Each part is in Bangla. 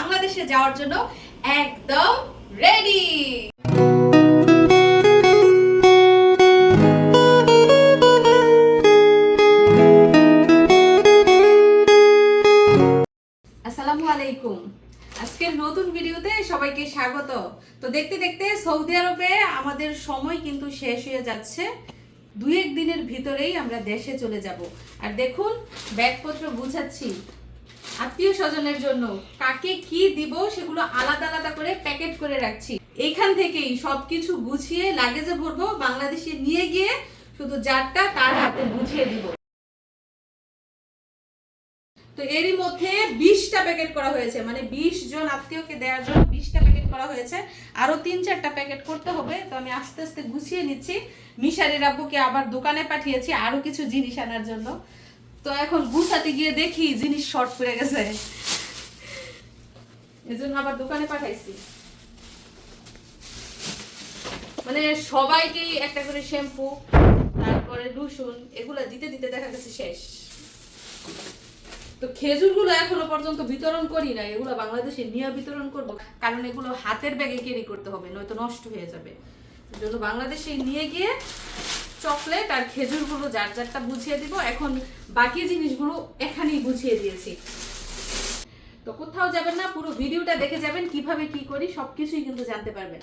বাংলাদেশে যাওয়ার জন্য একদম রেডি। আসসালামু আলাইকুম। আজকের নতুন ভিডিওতে সবাইকে স্বাগত। তো দেখতে দেখতে সৌদি আরবে আমাদের সময় কিন্তু শেষ হয়ে যাচ্ছে। 2-1 দিনের ভিতরেই আমরা দেশে চলে যাব। আর দেখুন ব্যাগপত্র গুছাচ্ছি আত্মীয় স্বজনের জন্য। কাকে কি দিব সেগুলো আলাদা আলাদা করে প্যাকেট করে রাখছি। এইখান থেকেই সবকিছু গুছিয়ে লাগেজে ভরবো, বাংলাদেশে নিয়ে গিয়ে শুধু যারটা তার হাতে বুঝিয়ে দিব। তো এরই মধ্যে 20টা প্যাকেট করা হয়েছে, মানে 20 জন আত্মীয়কে দেওয়ার জন্য 20টা প্যাকেট করা হয়েছে। আরো 3-4টা প্যাকেট করতে হবে। তো আমি আস্তে আস্তে গুছিয়ে নিচ্ছি। মিশারির আব্বুকে আবার দোকানে পাঠিয়েছি আরো কিছু জিনিস আনার জন্য। তো এখন গুছাতে গিয়ে দেখি জিনিস শর্ট পড়ে গেছে, এজন্য আবার দোকানে পাঠাইছি। মানে সবাইকেই একটা করে শ্যাম্পু, তারপরে রসুন, এগুলো দিতে দিতে দেখা গেছে শেষ। তো খেজুরগুলো এখনো পর্যন্ত বিতরণ করি না, এগুলো বাংলাদেশে নিয়ে বিতরণ করব, কারণ এগুলো হাতের ব্যাগে ক্যারি করতে হবে, নয়তো নষ্ট হয়ে যাবে। এজন্য বাংলাদেশে নিয়ে গিয়ে চকলেট আর খেজুরগুলো যার যারটা বুঝিয়ে দিব। এখন বাকি জিনিসগুলো এখানেই বুঝিয়ে দিয়েছি। তো কোথাও যাবেন না, পুরো ভিডিওটা দেখে যাবেন, কিভাবে কি করি সবকিছুই কিন্তু জানতে পারবেন।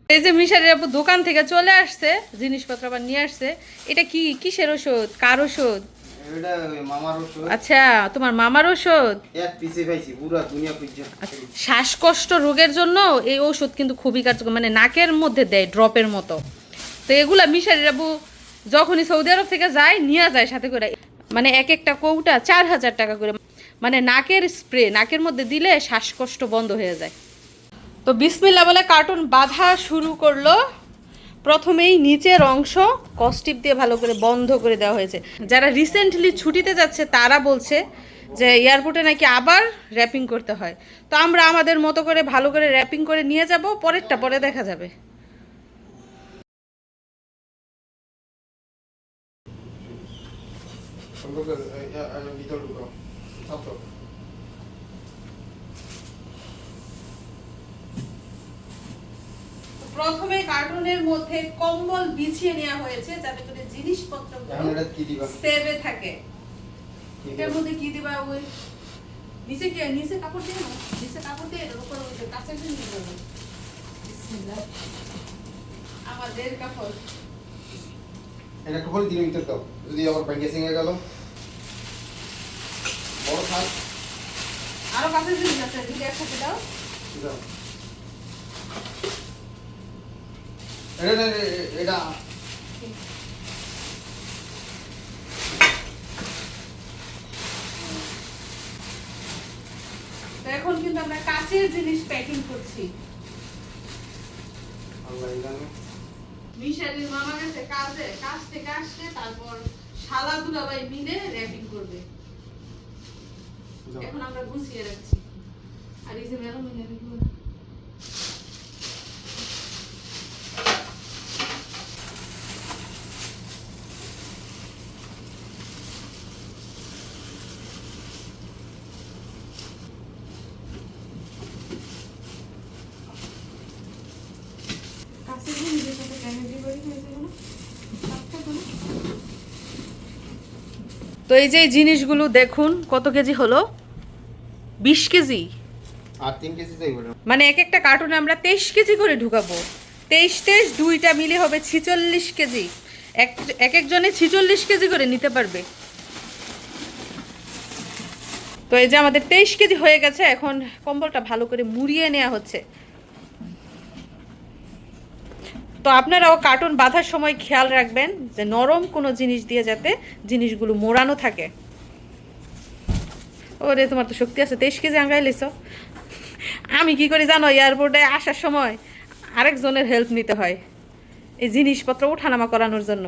এই যে মিশারির আপু দোকান থেকে চলে আসছে, জিনিসপত্র আবার নিয়ে আসছে। এটা কি, কিসের ওষুধ, কার ওষুধ? এটা মামার ওষুধ। আচ্ছা, তোমার মামার ওষুধ। এক পিসে খাইছি পুরো দুনিয়া খুঁজছে। শ্বাসকষ্ট রোগের জন্য এই ওষুধ কিন্তু খুবই কার্যকর, মানে নাকের মধ্যে দেয় ড্রপের মতো। তো এগুলা মিশারির আপু যখনই সৌদি আরব থেকে যায় নিয়ে যায় সাথে করে, মানে এক একটা কৌটা 4000 টাকা করে। মানে নাকের স্প্রে, নাকের মধ্যে দিলে শ্বাসকষ্ট বন্ধ হয়ে যায়। তো বিসমিল্লাহ বলে কার্টুন বাঁধা শুরু করলো। প্রথমেই নিচের অংশ কস্টিপ দিয়ে ভালো করে বন্ধ করে দেওয়া হয়েছে। যারা রিসেন্টলি ছুটিতে যাচ্ছে তারা বলছে যে এয়ারপোর্টে নাকি আবার র্যাপিং করতে হয়। তো আমরা আমাদের মতো করে ভালো করে র্যাপিং করে নিয়ে যাব, পরেরটা পরে দেখা যাবে। প্রথমে কার্টুনের মধ্যে কম্বল বিছিয়ে নেওয়া হয়েছে যাতে করে জিনিসপত্র সেভে থাকে। এটার মধ্যে কি দিবা? ওই নিচে কি, নিচে কাপড় দিয়ে না, নিচে কাপড় দিয়ে এর উপর ওই কাঁচা দিয়ে নিয়ে যাবো। বিসমিল্লাহ। আমাদের কাপড়, এটা কাপড় দিয়ে ভিতর দাও, যদি আবার প্যাকেজিং এ গেল বড় থাক। আরো কাঁচা জিনিস আছে, দুটো একসাথে দাও। দাও এটা এটা তো এখন কিন্তু আমরা কাঁচের জিনিস প্যাকিং করছি। আল্লাহ জানে। মিশারির মামা গেছে কাজে, কাজ থেকে আসছে, তারপর শালা দুলাভাই মিলে র্যাপিং করবে। এখন আমরা গুছিয়ে রাখছি। আর এই যে মেরো মিলে দেখুন, তো এই যে জিনিসগুলো দেখুন কত কেজি হলো, 20 কেজি। আর 3 কেজি চাই বড়, মানে এক একটা কার্টুনে আমরা 23 কেজি করে ঢুকাবো। 23 দুইটা মিলে হবে 46 কেজি। এক একজনে 46 কেজি করে নিতে পারবে। তো এই যে আমাদের 23 কেজি হয়ে গেছে। এখন কম্বলটা ভালো করে মুড়িয়ে নেওয়া হচ্ছে। তো আপনারাও কার্টুন বাঁধার সময় খেয়াল রাখবেন যে নরম কোনো জিনিস দিয়ে যাতে জিনিসগুলো মোড়ানো থাকে। ওরে, তোমার তো শক্তি আছে, 23 কেজি আঙ্গাই লেছো। আমি কি করি জানো, এয়ারপোর্টে আসার সময় আরেকজনের হেল্প নিতে হয় এই জিনিসপত্র ওঠানামা করানোর জন্য।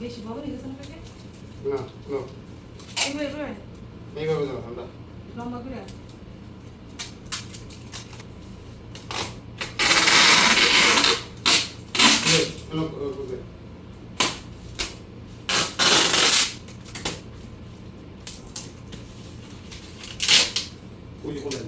বেশি বড় হয়ে গেছে না প্যাকেট? না নো এইভাবে এইভাবে দাও আমরা লম্বা করে। লোক বুঝে ওই কোলে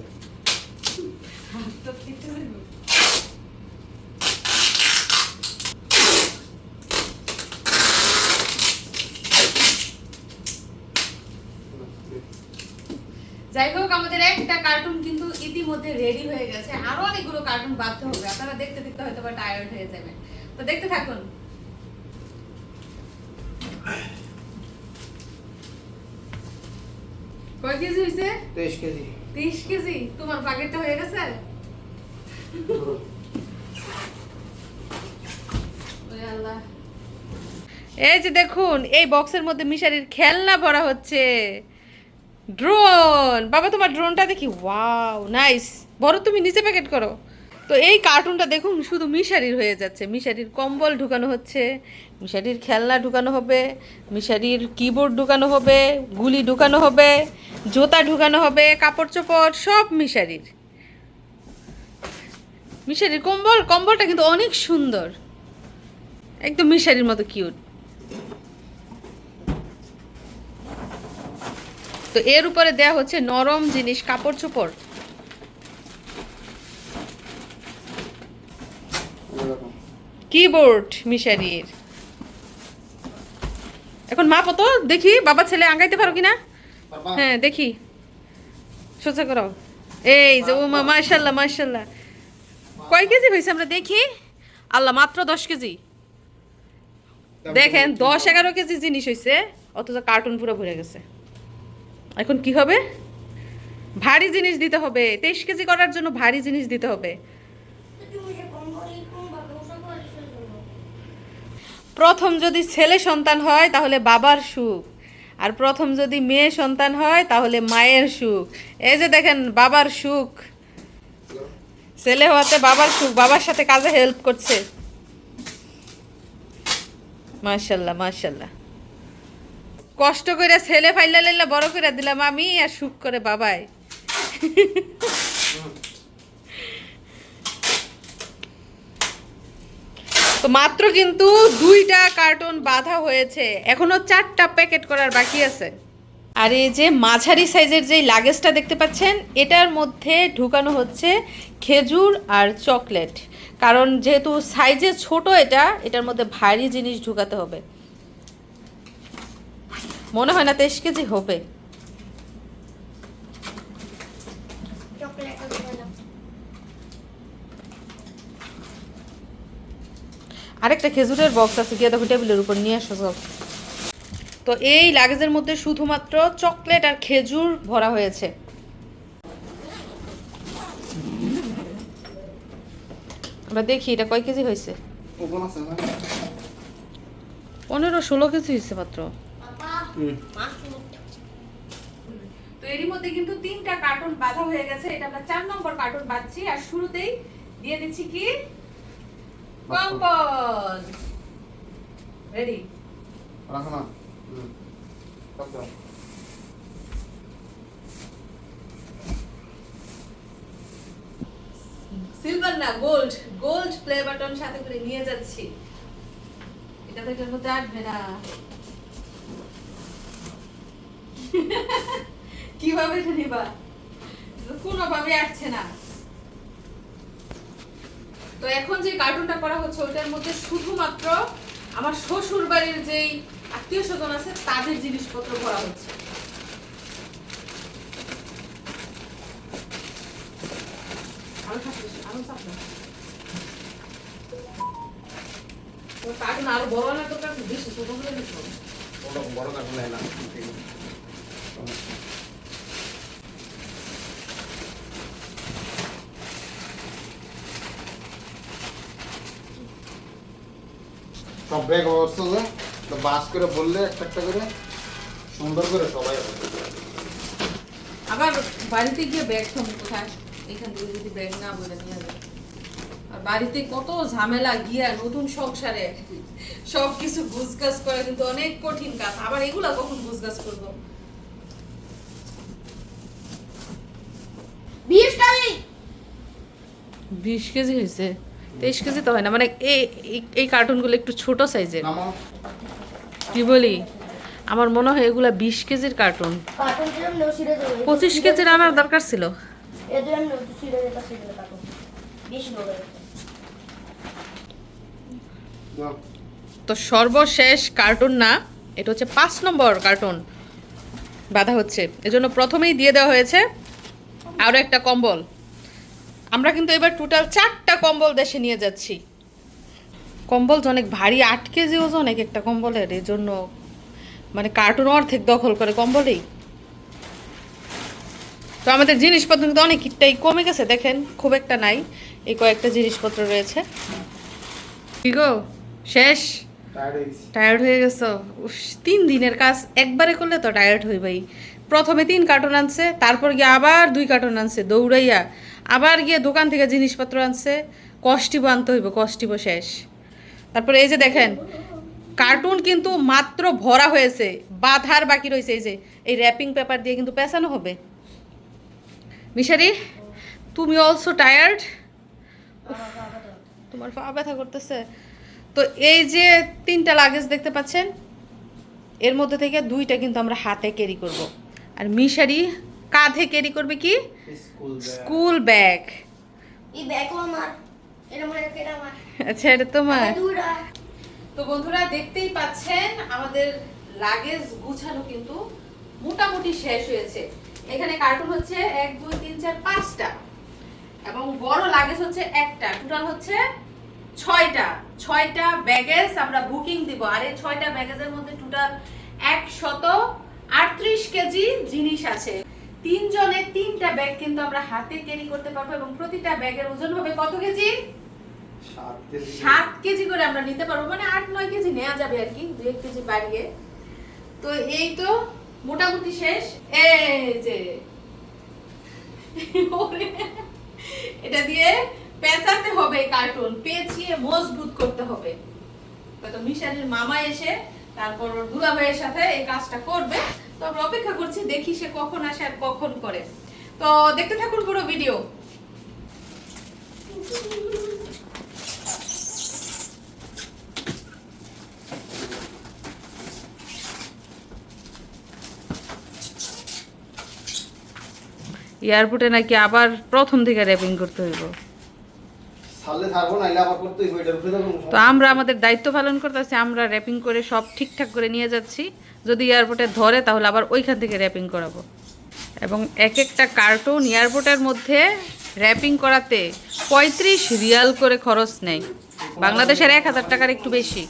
যাই হোক, আমাদের একটা কার্টুন কিন্তু ইতিমধ্যে রেডি হয়ে গেছে। আরো অনেকগুলো কার্টুন বাঁধতে হবে, আপনারা দেখতে দেখতে হয়তো বা টায়ার্ড হয়ে যাবেন। তো দেখতে থাকুন। কয় কেজি হয়েছে? 23 কেজি 30 কেজি। তোমার প্যাকেটটা হয়ে গেছে? ওরে আল্লাহ। এই যে দেখুন, এই বক্সের মধ্যে মিশারির খেলনা ভরা হচ্ছে। ড্রোন। বাবা তোমার ড্রোনটা দেখি, ওয়াও নাইস। বড় তুমি নিচে প্যাকেট করো। তো এই কার্টুনটা দেখুন শুধু মিশারির হয়ে যাচ্ছে। মিশারির কম্বল ঢুকানো হচ্ছে, মিশারির খেলনা ঢুকানো হবে, মিশারির কিবোর্ড ঢুকানো হবে, গুলি ঢুকানো হবে, জুতা ঢুকানো হবে, কাপড় চোপড় সব মিশারির। মিশারির কম্বলটা কিন্তু অনেক সুন্দর, একদম মিশারির মতো কিউট। তো এর উপরে দেয়া হচ্ছে নরম জিনিস, কাপড় চোপড়। কিবোর্ড মিশারির। এখন মাপো তো দেখি, বাবা ছেলে আগাইতে পারো কিনা। হ্যাঁ দেখি, সোজা করো। এই যে ও মা, মাশাআল্লাহ মাশাআল্লাহ। কয় কেজি হয়েছে আমরা দেখি। আল্লাহ, মাত্র 10 কেজি। দেখেন 10-11 কেজি জিনিস হয়েছে, অথচ কার্টুন পুরো ভরে গেছে। এখন কি হবে? ভারী জিনিস দিতে হবে। 23 কেজি করার জন্য ভারী জিনিস দিতে হবে। প্রথম যদি ছেলে সন্তান হয় তাহলে বাবার সুখ, আর প্রথম যদি মেয়ে সন্তান হয় তাহলে মায়ের সুখ। এই যে দেখেন বাবার সুখ, ছেলে হওয়াতে বাবার সুখ, বাবার সাথে কাজে হেল্প করছে। মাশাআল্লাহ মাশাআল্লাহ। কষ্ট করে ছেলে ফাইলা লাইলা বড় করে দিলাম আমি, আর সুখ করে বাবাই। তো মাত্র কিন্তু 2টা কার্টুন বাঁধা হয়েছে, এখনো 4টা প্যাকেট করার বাকি আছে। আর এই যে মাঝারি সাইজের যে লাগেজটা দেখতে পাচ্ছেন, এটার মধ্যে ঢুকানো হচ্ছে খেজুর আর চকলেট। কারণ যেহেতু সাইজে ছোট এটার মধ্যে ভারী জিনিস ঢুকাতে হবে। মনে হয় না 23 কেজি হবে। আরেকটা খেজুরের বক্স আছে, গিয়ে দেখো টেবিলের উপর নিয়ে আসো সব। তো এই লাগেজের মধ্যে শুধুমাত্র চকলেট আর খেজুর ভরা হয়েছে। আমরা দেখি এটা কয় কেজি হয়েছে। 15-16 কেজি হয়েছে মাত্র। তো এরই মধ্যে কিন্তু 3টা কার্টুন বাঁধা হয়ে গেছে। এটা আমরা 4 নম্বর কার্টুন বাঁধছি, আর শুরুতেই দিয়ে দিচ্ছি কি কম্বল। রেডি? রাখো না। সিলভার না, গোল্ড। গোল্ড প্লে বাটন সাথে করে নিয়ে যাচ্ছি। এটা তো এটার মধ্যে আটবে না। কিভাবে এটা নিবা? কোনোভাবে আটছে না। তো এখন যে কার্টুনটা করা হচ্ছে ওটার মধ্যে শুধুমাত্র আমার শ্বশুর বাড়ির যেই আত্মীয় স্বজন আছে তাদের জিনিসপত্র ভরা হচ্ছে। কার্টুন আরো বড় না দরকার, বেশি ছোট করে দিচ্ছ। বড় কার্টুন নেয় না। সব ব্যাগ অবস্থা যে বাস করে বললে একটা একটা করে সুন্দর করে সবাই আবার বাড়িতে গিয়ে ব্যাগ থামো কোথায়, এখান থেকে যদি ব্যাগ না বলে নিয়ে যাবে। আর বাড়িতে কত ঝামেলা, গিয়া নতুন সংসারে সবকিছু গুছগাছ করা কিন্তু অনেক কঠিন কাজ। আবার এগুলা কখন গুছগাছ করবো? 20 কেজি হয়েছে। 23 কেজি তো হয় না, মানে এই কার্টুনগুলো একটু ছোট সাইজের। নামাও। কি বলি, আমার মনে হয় এগুলা 20 কেজির কার্টুন। 25 কেজির আমার দরকার ছিল। নাও। তো সর্বশেষ কার্টুন না, এটা হচ্ছে 5 নম্বর কার্টুন বাঁধা হচ্ছে, এজন্য প্রথমেই দিয়ে দেওয়া হয়েছে আরও একটা কম্বল। আমরা কিন্তু এবার টোটাল 4টা কম্বল দেশে নিয়ে যাচ্ছি। কম্বল তো অনেক ভারী, 8 কেজি ওজন এক একটা কম্বলের, এই জন্য মানে কার্টুন অর্ধেক দখল করে কম্বলেই। তো আমাদের জিনিসপত্র কিন্তু অনেকটাই কমে গেছে, দেখেন খুব একটা নাই, এই কয়েকটা জিনিসপত্র রয়েছে। কি গো, শেষ? টায়ার্ড হয়ে গেছো? 3 দিনের কাজ একবারে করলে তো টায়ার্ড হইবাই। প্রথমে 3 কার্টুন আনছে, তারপর গিয়ে আবার 2 কার্টুন আনছে দৌড়াইয়া, আবার গিয়ে দোকান থেকে জিনিসপত্র আনছে, কষ্টিব আনতে হইব, কষ্টিব শেষ। তারপরে এই যে দেখেন কার্টুন কিন্তু মাত্র ভরা হয়েছে, বাঁধার বাকি রয়েছে। এই যে এই র্যাপিং পেপার দিয়ে কিন্তু পেঁচানো হবে। মিশারি, তুমি অলসো টায়ার্ড? তোমার পা ব্যথা করতেছে? তো এই যে 3টা লাগেজ দেখতে পাচ্ছেন, এর মধ্যে থেকে 2টা কিন্তু আমরা হাতে ক্যারি করব, আর মিশারি কাঁধে ক্যারি করবে কি স্কুল ব্যাগ। আচ্ছা, এটা তোমার। তো বন্ধুরা দেখতেই পাচ্ছেন আমাদের লাগেজ গুছানো কিন্তু মোটামুটি শেষ হয়েছে। এখানে কার্টুন হচ্ছে 1 2 3 4 5টা, এবং বড় লাগেজ হচ্ছে একটা। টোটাল হচ্ছে 6টা ব্যাগেজ আমরা বুকিং দিব। আর এই 6টা ব্যাগেজের মধ্যে টোটাল 138 কেজি জিনিস আছে। 3 জনে 3টা ব্যাগ কিন্তু আমরা হাতে ক্যারি করতে পারবো, এবং প্রতিটা ব্যাগের ওজন হবে কত কেজি? 7 কেজি করে আমরা নিতে পারবো, মানে 8-9 কেজি নেওয়া যাবে আর কি, 2-1 কেজি বাড়িয়ে। তো এই তো মোটামুটি শেষ। এই যে এটা দিয়ে পেঁচাতে হবে, কার্টুন পেঁচিয়ে মজবুত করতে হবে। তো মিশারির মামা এসে তারপর দুলা ভাইয়ের সাথে এই কাজটা করবে। তো আমরা অপেক্ষা করছি, দেখি সে কখন আসে আর কখন করে। তো দেখতে থাকুন পুরো ভিডিও। এয়ারপোর্টে নাকি আবার প্রথম থেকে র্যাপিং করতে হইব। তো আমরা আমাদের দায়িত্ব পালন করতেছি, আমরা র্যাপিং করে সব ঠিকঠাক করে নিয়ে যাচ্ছি। যদি এয়ারপোর্টে ধরে তাহলে আবার ওইখান থেকে র্যাপিং করাবো। এবং এক একটা কার্টুন এয়ারপোর্টের মধ্যে র্যাপিং করাতে 35 রিয়াল করে খরচ নেয়, বাংলাদেশের 1000 টাকার একটু বেশি।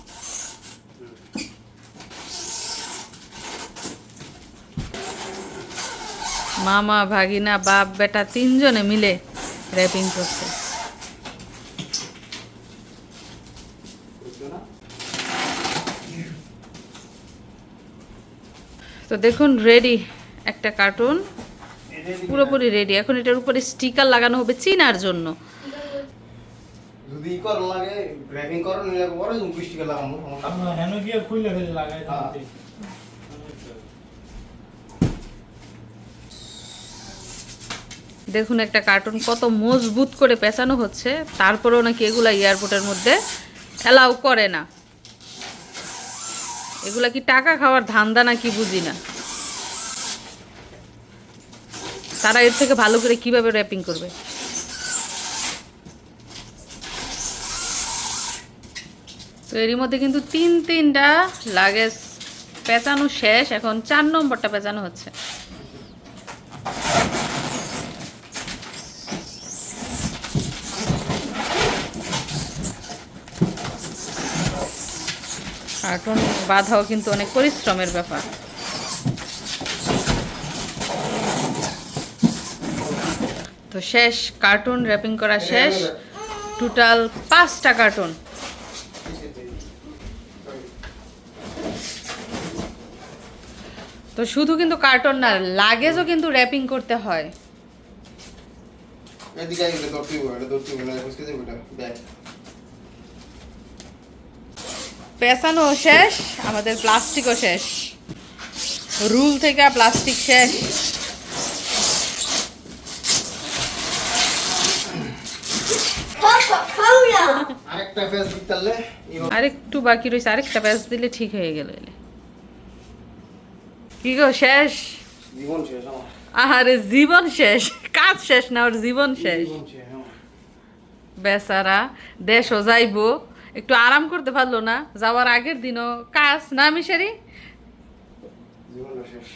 মামা ভাগিনা বাপ বেটা 3 জনে মিলে র্যাপিং করছে। তো দেখুন রেডি একটা কার্টুন, পুরোপুরি রেডি। এখন এটার উপরে স্টিকার লাগানো হবে চিনার জন্য। যদি কর লাগে র্যাপিং করো নিলে বড় জুম স্টিকার লাগাবো, আমরা হেন গিয়ে খুলে ফেলে লাগাই দিতে। দেখুন একটা কার্টুন কত মজবুত করে পেঁচানো হচ্ছে, তারপরেও নাকি এগুলা এয়ারপোর্টের মধ্যে অ্যালাউ করে না। এগুলা কি টাকা খাওয়ার ধান্দা নাকি বুঝি না। তারা এর থেকে ভালো করে কিভাবে র্যাপিং করবে। তো এরই মধ্যে কিন্তু 3টা লাগেজ পেঁচানো শেষ, এখন 4 নম্বরটা পেঁচানো হচ্ছে। কার্টুন বাঁধাও কিন্তু অনেক পরিশ্রমের ব্যাপার। তো শেষ, কার্টুন র্যাপিং করা শেষ। টোটাল 5টা কার্টুন। তো শুধু কিন্তু কার্টুন না, লাগেজও কিন্তু র্যাপিং করতে হয়। পেঁচানো শেষ, আমাদের প্লাস্টিকও শেষ, রুল থেকে প্লাস্টিক শেষ। আরেকটা ফেস দিতে আরেকটু বাকি রয়েছে, আরেকটা প্যাচ দিলে ঠিক হয়ে গেল। কি গো শেষ? জীবন শেষ আমার। আরে জীবন শেষ, কাজ শেষ না ওর জীবন শেষ। জীবন শেষ আমার। বেচারা দেশও যাইবো, একটু আরাম করতে পারলো না, যাওয়ার আগের দিনও কাজ না মিশারি, জীবনটা শেষ।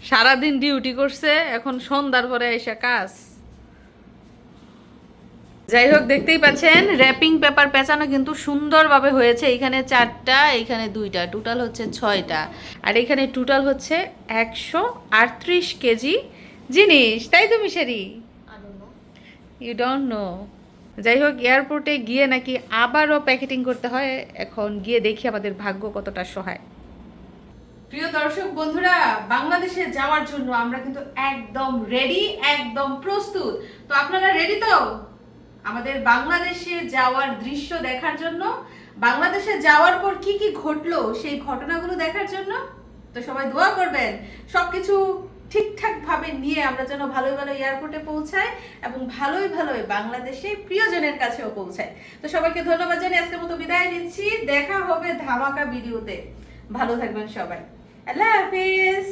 সারাদিন ডিউটি করছে, এখন সন্ধ্যার পরে এসে কাজ। যাই হোক, দেখতেই পাচ্ছেন র্যাপিং পেপার পেঁচানো কিন্তু সুন্দরভাবে হয়েছে। এখানে 4টা, এখানে 2টা, টোটাল হচ্ছে 6টা। আর এখানে টোটাল হচ্ছে 138 কেজি জিনিস, তাই তো মিশারি? You don't know. যাই হোক, এয়ারপোর্টে গিয়ে নাকি আবারও প্যাকেটিং করতে হয়। এখন গিয়ে দেখি আমাদের ভাগ্য কতটা সহায়। প্রিয় দর্শক বন্ধুরা, বাংলাদেশে যাওয়ার জন্য আমরা কিন্তু একদম রেডি, একদম প্রস্তুত। তো আপনারা রেডি তো আমাদের বাংলাদেশে যাওয়ার দৃশ্য দেখার জন্য, বাংলাদেশে যাওয়ার পর কি কি ঘটলো সেই ঘটনাগুলো দেখার জন্য? তো সবাই দোয়া করবেন সবকিছু ঠিকঠাক ভাবে নিয়ে আমরা যেন ভালোই ভালো এয়ারপোর্টে পৌঁছাই এবং ভালোই ভালোই বাংলাদেশে প্রিয়জনের কাছেও পৌঁছাই। তো সবাইকে ধন্যবাদ জানিয়ে আজকের মতো বিদায় নিচ্ছি। দেখা হবে ধামাকা ভিডিওতে। ভালো থাকবেন সবাই। আল্লাহ হাফিজ।